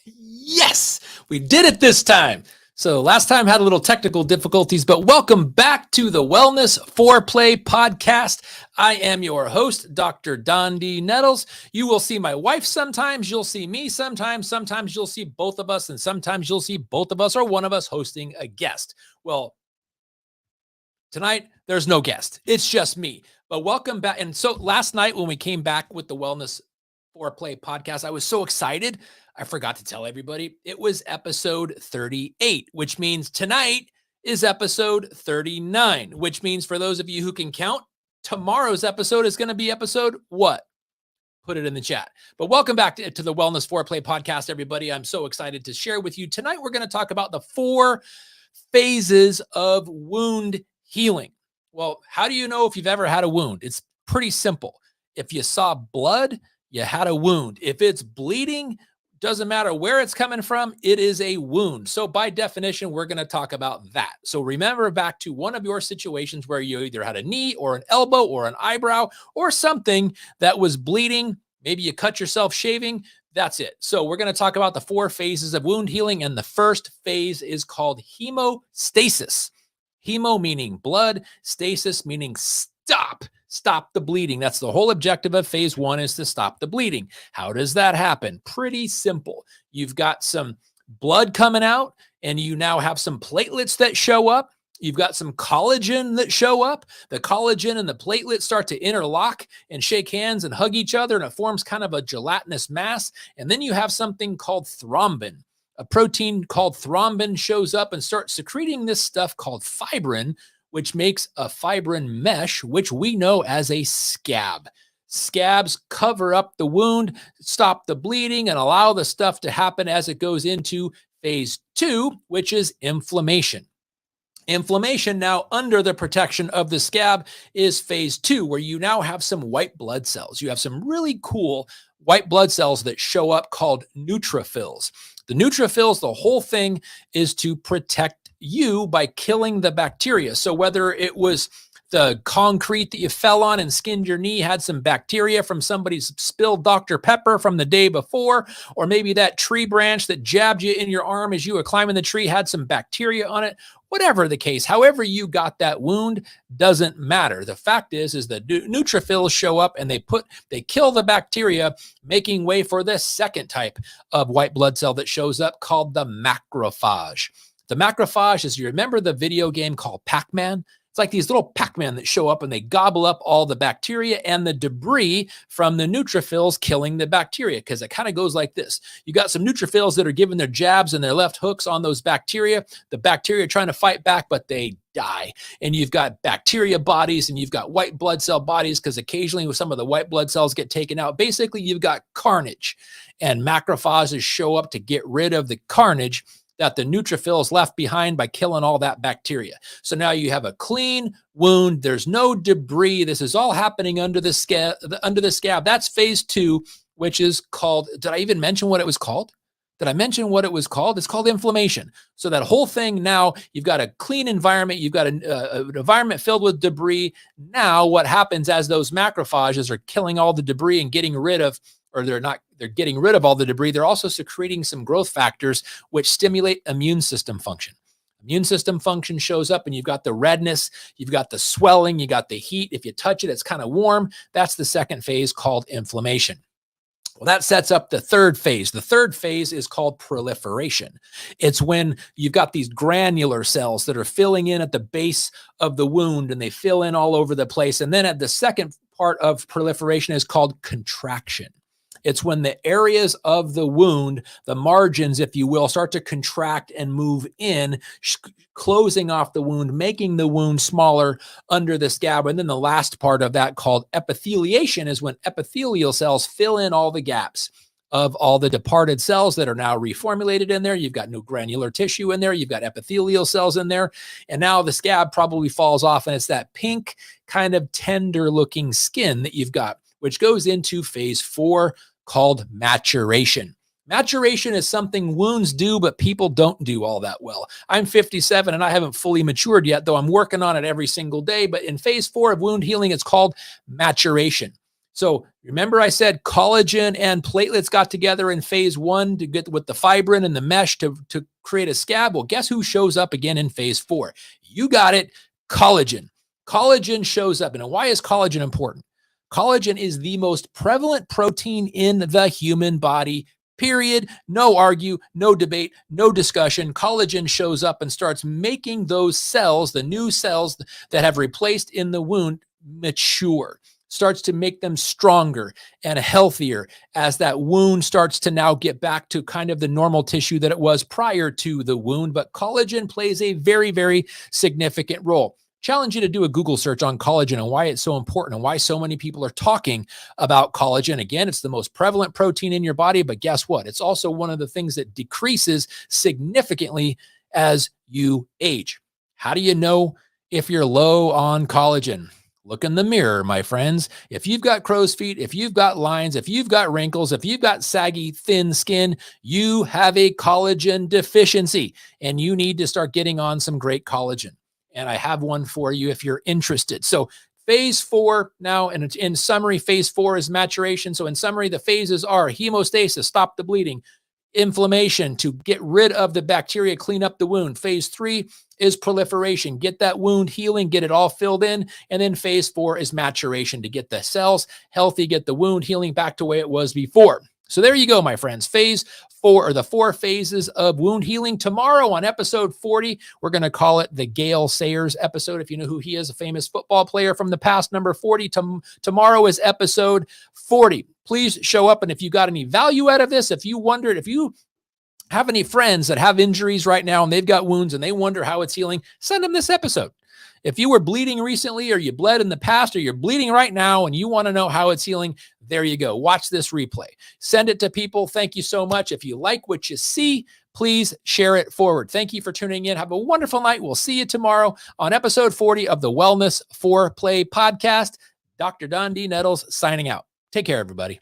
Yes, we did it this time. So last time had a little technical difficulties, but welcome back to the Wellness FOURplay podcast. I am your host, Dr. Dondee Nettles. You will see my wife sometimes, you'll see me sometimes you'll see both of us, and sometimes you'll see both of us or one of us hosting a guest. Well, tonight, there's no guest. It's just me. But welcome back. And so last night when we came back with the Wellness FOURplay podcast, I was so excited. I forgot to tell everybody it was episode 38, which means tonight is episode 39, which means for those of you who can count, tomorrow's episode is going to be episode what? Put it in the chat. But welcome back to the Wellness FOURplay podcast, everybody. I'm so excited to share with you. Tonight, we're going to talk about the 4 phases of wound healing. Well, how do you know if you've ever had a wound? It's pretty simple. If you saw blood, you had a wound. If it's bleeding, doesn't matter where it's coming from, it is a wound. So by definition, we're going to talk about that. So remember back to one of your situations where you either had a knee or an elbow or an eyebrow or something that was bleeding. Maybe you cut yourself shaving. That's it. So we're going to talk about the 4 phases of wound healing. And the first phase is called hemostasis. Hemo meaning blood, stasis meaning stop the bleeding. That's the whole objective of phase 1 is to stop the bleeding. How does that happen? Pretty simple. You've got some blood coming out and you now have some platelets that show up. You've got some collagen that show up. The collagen and the platelets start to interlock and shake hands and hug each other, and it forms kind of a gelatinous mass. And then you have something called thrombin. A protein called thrombin shows up and starts secreting this stuff called fibrin, which makes a fibrin mesh, which we know as a scab. Scabs cover up the wound, stop the bleeding, and allow the stuff to happen as it goes into phase 2, which is inflammation. Inflammation now under the protection of the scab is phase 2, where you now have some white blood cells. You have some really cool white blood cells that show up called neutrophils. The neutrophils, the whole thing is to protect you by killing the bacteria. So whether it was the concrete that you fell on and skinned your knee had some bacteria from somebody's spilled Dr. Pepper from the day before, or maybe that tree branch that jabbed you in your arm as you were climbing the tree had some bacteria on it, whatever the case, however you got that wound doesn't matter. The fact is the neutrophils show up and they kill the bacteria, making way for the second type of white blood cell that shows up called the macrophage. The macrophage is, you remember the video game called Pac-Man? It's like these little Pac-Man that show up and they gobble up all the bacteria and the debris from the neutrophils killing the bacteria, because it kind of goes like this. You got some neutrophils that are giving their jabs and their left hooks on those bacteria. The bacteria are trying to fight back, but they die. And you've got bacteria bodies and you've got white blood cell bodies, because occasionally some of the white blood cells get taken out. Basically, you've got carnage, and macrophages show up to get rid of the carnage that the neutrophils left behind by killing all that bacteria. So now you have a clean wound. There's no debris. This is all happening under the scab. That's phase 2, which is called, did I even mention what it was called? Did I mention what it was called? It's called inflammation. So that whole thing, now you've got a clean environment. You've got an environment filled with debris. Now what happens as those macrophages are killing all the debris and getting rid of, or they're getting rid of all the debris, they're also secreting some growth factors which stimulate immune system function. Immune system function shows up and you've got the redness, you've got the swelling, you got the heat. If you touch it, it's kind of warm. That's the second phase called inflammation. Well, that sets up the third phase. The third phase is called proliferation. It's when you've got these granular cells that are filling in at the base of the wound and they fill in all over the place. And then at the second part of proliferation is called contraction. It's when the areas of the wound, the margins, if you will, start to contract and move in, closing off the wound, making the wound smaller under the scab. And then the last part of that, called epitheliation, is when epithelial cells fill in all the gaps of all the departed cells that are now reformulated in there. You've got new granular tissue in there. You've got epithelial cells in there. And now the scab probably falls off and it's that pink kind of tender looking skin that you've got, which goes into phase 4, called maturation. Maturation is something wounds do, but people don't do all that well. I'm 57 and I haven't fully matured yet, though I'm working on it every single day. But in phase 4 of wound healing, it's called maturation. So remember I said collagen and platelets got together in phase 1 to get with the fibrin and the mesh to create a scab. Well, guess who shows up again in phase 4? You got it, collagen. Collagen shows up. And why is collagen important? Collagen is the most prevalent protein in the human body, period. No argue, no debate, no discussion. Collagen shows up and starts making those cells, the new cells that have replaced in the wound, mature, starts to make them stronger and healthier as that wound starts to now get back to kind of the normal tissue that it was prior to the wound. But collagen plays a very, very significant role. Challenge you to do a Google search on collagen and why it's so important and why so many people are talking about collagen. Again, it's the most prevalent protein in your body, but guess what? It's also one of the things that decreases significantly as you age. How do you know if you're low on collagen? Look in the mirror, my friends. If you've got crow's feet, if you've got lines, if you've got wrinkles, if you've got saggy, thin skin, you have a collagen deficiency and you need to start getting on some great collagen. And I have one for you if you're interested. So phase 4 now, and in summary, phase 4 is maturation. So in summary, the phases are hemostasis, stop the bleeding; inflammation, to get rid of the bacteria, clean up the wound. Phase 3 is proliferation, get that wound healing, get it all filled in. And then phase 4 is maturation, to get the cells healthy, get the wound healing back to the way it was before. So there you go, my friends. Phase 4, or the 4 phases of wound healing. Tomorrow on episode 40, we're going to call it the Gale Sayers episode. If you know who he is, a famous football player from the past, number 40. Tomorrow is episode 40. Please show up. And if you got any value out of this, if you wondered, if you have any friends that have injuries right now and they've got wounds and they wonder how it's healing, send them this episode. If you were bleeding recently, or you bled in the past, or you're bleeding right now and you want to know how it's healing, there you go. Watch this replay. Send it to people. Thank you so much. If you like what you see, please share it forward. Thank you for tuning in. Have a wonderful night. We'll see you tomorrow on episode 40 of the Wellness FOURplay podcast. Dr. Dondee Nettles signing out. Take care, everybody.